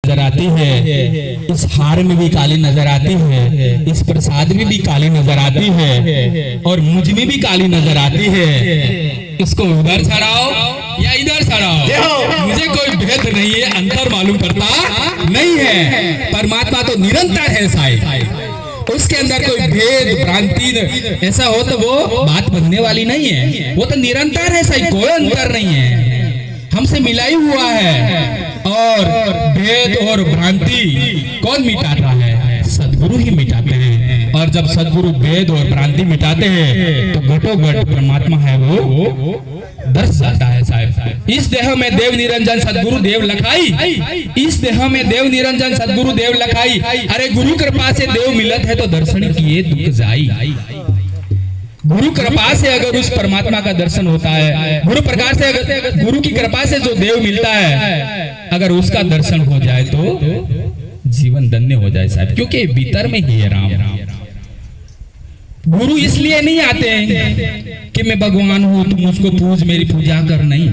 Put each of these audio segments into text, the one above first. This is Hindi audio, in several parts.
नजर आती है, इस हार में भी काली नजर आती है, इस प्रसाद में भी काली नजर आती है और मुझ में भी काली नजर आती है। इसको उधर चढ़ाओ या इधर चढ़ाओ, मुझे कोई भेद नहीं है, अंतर मालूम करता नहीं है। परमात्मा तो निरंतर है साहिब, उसके अंदर कोई भेद भ्रांति ऐसा हो तो वो बात बनने वाली नहीं है। वो तो निरंतर है साहिब, कोई अंतर नहीं है, हमसे मिला ही हुआ है। और भेद और भ्रांति कौन मिटाता है? सदगुरु ही मिटाते हैं। और जब सदगुरु भेद और भ्रांति मिटाते हैं तो घटोघट परमात्मा है वो दर्श जाता है साहब। इस देह में देव निरंजन सदगुरु देव लखाई, इस देह में देव निरंजन सदगुरु देव लखाई। अरे गुरु कृपा से देव मिलत है तो दर्शन किए दुख जाई। गुरु कृपा से अगर उस परमात्मा का दर्शन होता है, गुरु प्रकार से अगर गुरु की कृपा से जो देव मिलता है, अगर उसका दर्शन हो जाए तो जीवन धन्य हो जाए साहब, क्योंकि भीतर में ही है राम। गुरु इसलिए नहीं आते हैं कि मैं भगवान हूं तुम उसको पूज, मेरी पूजा कर, नहीं।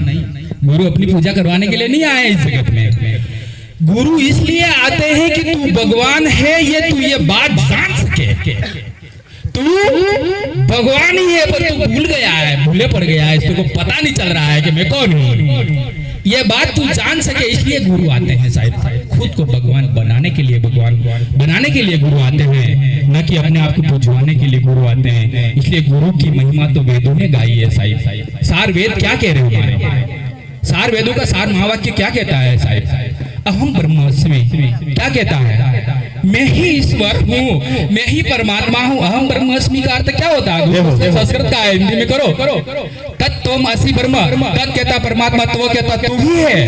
गुरु अपनी पूजा करवाने के लिए नहीं आए इस जगत में। गुरु इसलिए आते हैं कि तू भगवान है ये बात जान सके। तू भगवान ही है पर तू भूल गया है, भूले पड़ गया है, इसको पता नहीं चल रहा है कि मैं कौन हूँ। ये बात तू जान सके इसलिए गुरु आते हैं साहिब। खुद को भगवान बनाने के लिए, भगवान बनाने के लिए गुरु आते हैं, न कि अपने आप को पूजवाने के लिए गुरु आते हैं। इसलिए गुरु की महिमा तो वेदों ने गाई है साहिब। सार वेद क्या कह रहे हो हमारे? सार वेदों का सार महावाक्य क्या कहता है साहिब? अहम ब्रह्मास्मि क्या कहता है? मैं ही ईश्वर हूँ, मैं ही परमात्मा हूँ। अहम ब्रह्मास्मि का अर्थ क्या होता है? संस्कृत का है, हिंदी में करो। तत्त्वम असि ब्रह्म, तत् कहता परमात्मा, तो कहता तू ही है।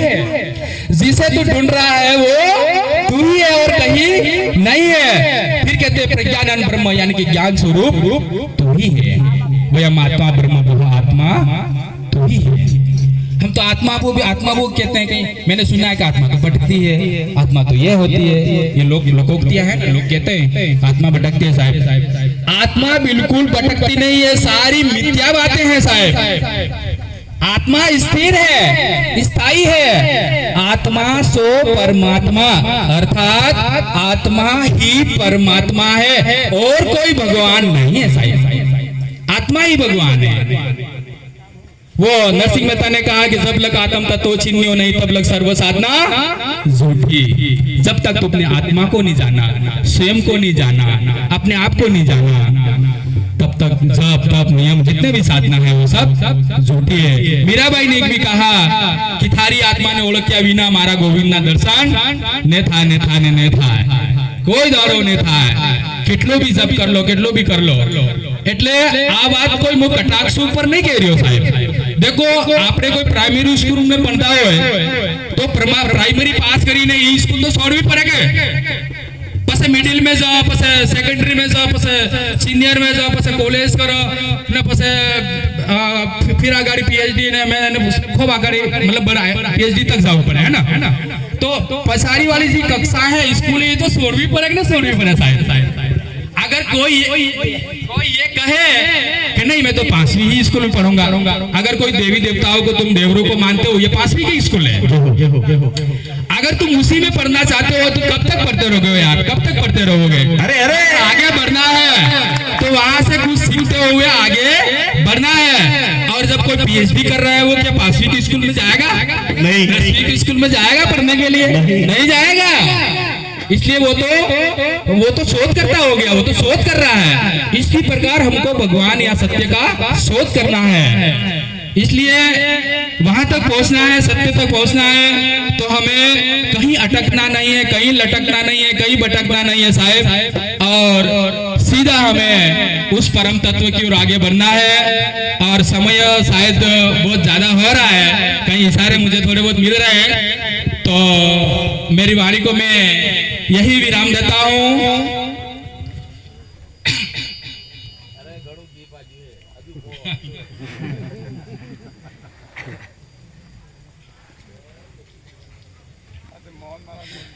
जिसे तू ढूंढ रहा है वो तू ही है और कहीं नहीं है। फिर कहते प्रज्ञानंद ब्रह्म, यानी कि ज्ञान स्वरूप तू ही है। वयम आत्मा ब्रह्म बहु आत्मा तू ही है। हम तो आत्मा को भी आत्मा वो कहते हैं। कहीं मैंने सुना है कि आत्मा तो भटकती है, आत्मा तो ये होती है, ये लोकोक्तियां है ना, लोग कहते हैं आत्मा भटकती है साहब। आत्मा बिल्कुल भटकती नहीं है, सारी मिथ्या बातें हैं साहब। आत्मा स्थिर है, स्थायी है। आत्मा सो परमात्मा, अर्थात आत्मा ही परमात्मा है और कोई भगवान नहीं है साहब। आत्मा ही भगवान है। वो नरसिंह मेहता ने कहा कि जब लग आत्म तत्व चिन्हो नहीं तब लग सर्व साधना झूठी। जब तक तुमने आत्मा को नहीं जाना, स्वयं को नहीं जाना, अपने आप को नहीं जाना, तब तक जब तब नियम जितने भी साधना है वो सब झूठी है। मीराबाई ने भी कहा कि थारी आत्मा ने ओळख्या विना मारा गोविंद ना दर्शन ने था ने था, कोई दारो ने था। કેટલો भी जब कर लो, કેટલો भी कर लो। એટલે આ વાત કોઈ મો કટાક્ષ ઉપર નહીં કહી રહ્યો સાહેબ। देखो આપણે કોઈ પ્રાઇમરી સ્કૂલ में पढ़ता હોય तो प्राइमरी पास કરીને ई स्कूल तो छोड़वी પડે के પછી मिडिल में जाओ, પછી सेकेंडरी में जाओ, પછી सीनियर में जाओ, પછી कॉलेज करो ने પછી फिर आगाड़ी पीएचडी ने मैंने खूब आगाड़ी मतलब बड़ा पीएचडी तक जाओ पड़े है ना। तो पछाड़ी वाली जी कक्षा है स्कूल ये तो छोड़वी पड़े ना, छोड़वी पड़े साहब। अगर कोई ये कहे कि नहीं मैं तो 5वीं ही स्कूल में पढ़ूंगा, अगर कोई देवी देवताओं को तुम देवरों को मानते हो, ये 5वीं की स्कूल है। अगर तुम उसी में पढ़ना चाहते हो तो कब तक पढ़ते रहोगे यार, कब तक पढ़ते रहोगे? अरे आगे बढ़ना है तो वहां से कुछ सीखते हुए आगे बढ़ना है। और जब कोई पीएचडी कर रहा है वो क्या 5वीं की स्कूल में जाएगा? नहीं। 10वीं की स्कूल में जाएगा पढ़ने के लिए? नहीं जाएगा। इसलिए वो तो शोध करता हो गया, वो तो शोध कर रहा है। इसी प्रकार हमको भगवान या सत्य का शोध करना है। इसलिए वहां तक पहुंचना है, सत्य तक पहुंचना है तो हमें कहीं अटकना नहीं है, कहीं लटकना नहीं है, कहीं भटकना नहीं है साहब। और सीधा हमें उस परम तत्व की ओर आगे बढ़ना है। और समय शायद बहुत ज्यादा हो रहा है, कहीं इशारे मुझे थोड़े बहुत मिल रहे हैं, तो मेरी वाणी को मैं यही विराम देता हूँ।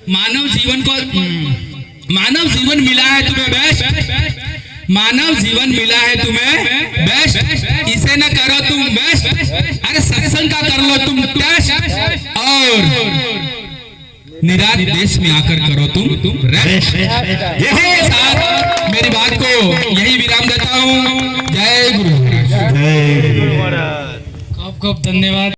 मानव जीवन मिला है तुम्हें बेस्ट, मानव जीवन मिला है तुम्हें बेस्ट, इसे न करो तुम बेस्ट, अरे सत्संग का कर लो तुम टेस्ट। और निराश देश में आकर करो तुम रेस्ट। यही साथ मेरी बात को यही विराम देता हूँ। जय गुरु। खूब खूब धन्यवाद।